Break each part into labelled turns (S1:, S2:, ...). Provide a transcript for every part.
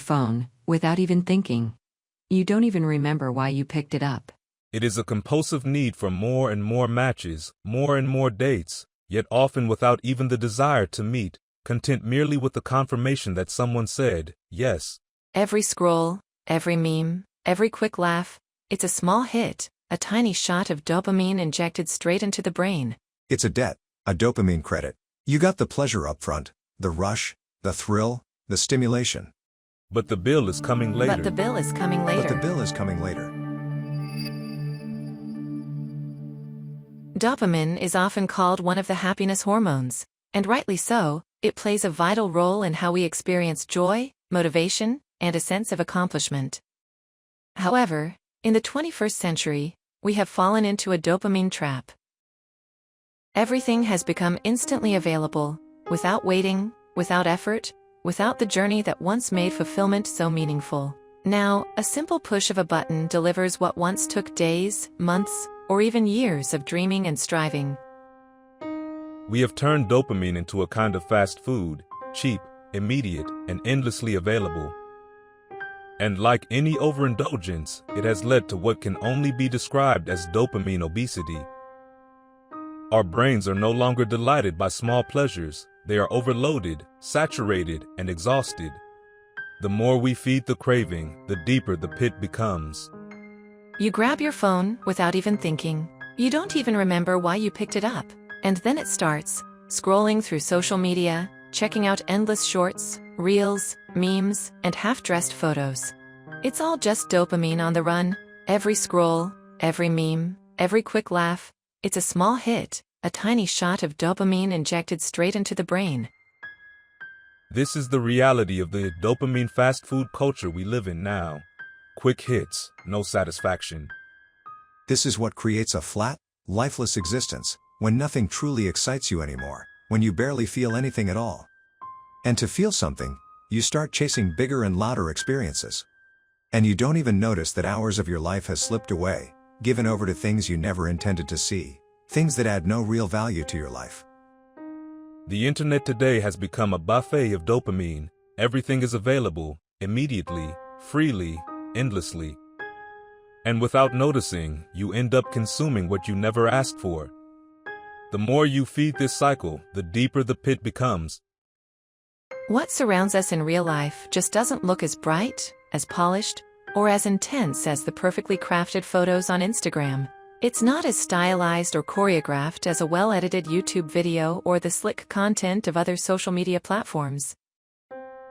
S1: phone, without even thinking. You don't even remember why you picked it up.
S2: It is a compulsive need for more and more matches, more and more dates, yet often without even the desire to meet, content merely with the confirmation that someone said, yes.
S3: Every scroll, every meme, every quick laugh, it's a small hit, a tiny shot of dopamine injected straight into the brain.
S4: It's a debt, a dopamine credit. You got the pleasure up front, the rush, the thrill, the stimulation.
S2: But the bill is coming later.
S3: But the bill is coming later.
S4: But the bill is coming later.
S3: Dopamine is often called one of the happiness hormones, and rightly so. It plays a vital role in how we experience joy, motivation, and a sense of accomplishment. However, in the 21st century, we have fallen into a dopamine trap. Everything has become instantly available, without waiting, without effort, without the journey that once made fulfillment so meaningful. Now, a simple push of a button delivers what once took days, months, or even years of dreaming and striving.
S2: We have turned dopamine into a kind of fast food, cheap, immediate, and endlessly available. And like any overindulgence, it has led to what can only be described as dopamine obesity. Our brains are no longer delighted by small pleasures. They are overloaded, saturated, and exhausted. The more we feed the craving, the deeper the pit becomes.
S3: You grab your phone without even thinking. You don't even remember why you picked it up. And then it starts, scrolling through social media, checking out endless shorts, reels, memes, and half-dressed photos. It's all just dopamine on the run. Every scroll, every meme, every quick laugh, it's a small hit, a tiny shot of dopamine injected straight into the brain.
S2: This is the reality of the dopamine fast food culture we live in now. Quick hits, no satisfaction.
S4: This is what creates a flat, lifeless existence, when nothing truly excites you anymore, when you barely feel anything at all. And to feel something, you start chasing bigger and louder experiences. And you don't even notice that hours of your life has slipped away, given over to things you never intended to see, things that add no real value to your life.
S2: The internet today has become a buffet of dopamine. Everything is available, immediately, freely, endlessly. And without noticing, you end up consuming what you never asked for. The more you feed this cycle, the deeper the pit becomes.
S3: What surrounds us in real life just doesn't look as bright, as polished, or as intense as the perfectly crafted photos on Instagram. It's not as stylized or choreographed as a well-edited YouTube video or the slick content of other social media platforms.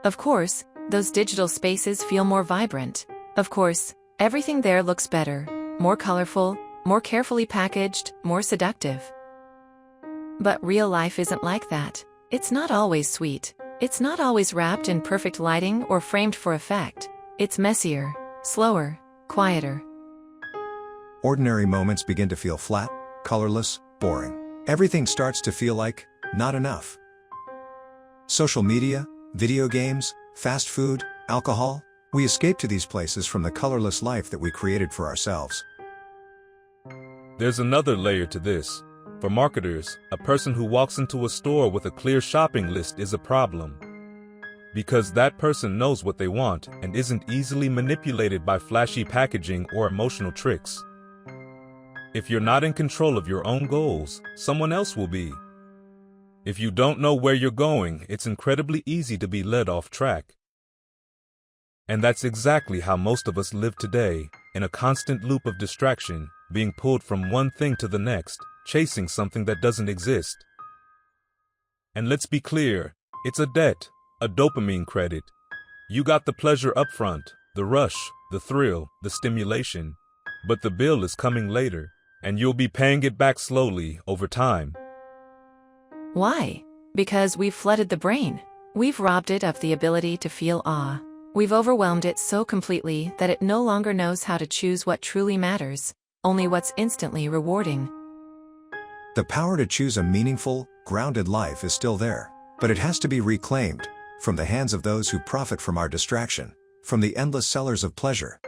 S3: Of course, those digital spaces feel more vibrant. Of course, everything there looks better, more colorful, more carefully packaged, more seductive. But real life isn't like that. It's not always sweet. It's not always wrapped in perfect lighting or framed for effect. It's messier, slower, quieter.
S4: Ordinary moments begin to feel flat, colorless, boring. Everything starts to feel like, not enough. Social media, video games, fast food, alcohol, we escape to these places from the colorless life that we created for ourselves.
S2: There's another layer to this. For marketers, a person who walks into a store with a clear shopping list is a problem. Because that person knows what they want and isn't easily manipulated by flashy packaging or emotional tricks. If you're not in control of your own goals, someone else will be. If you don't know where you're going, it's incredibly easy to be led off track. And that's exactly how most of us live today, in a constant loop of distraction, being pulled from one thing to the next, chasing something that doesn't exist. And let's be clear, it's a debt, a dopamine credit. You got the pleasure up front, the rush, the thrill, the stimulation. But the bill is coming later, and you'll be paying it back slowly over time.
S3: Why? Because we've flooded the brain. We've robbed it of the ability to feel awe. We've overwhelmed it so completely that it no longer knows how to choose what truly matters, only what's instantly rewarding.
S4: The power to choose a meaningful, grounded life is still there, but it has to be reclaimed, from the hands of those who profit from our distraction, from the endless sellers of pleasure.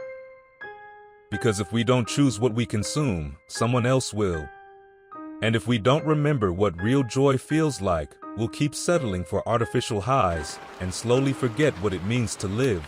S2: Because if we don't choose what we consume, someone else will. And if we don't remember what real joy feels like, we'll keep settling for artificial highs and slowly forget what it means to live.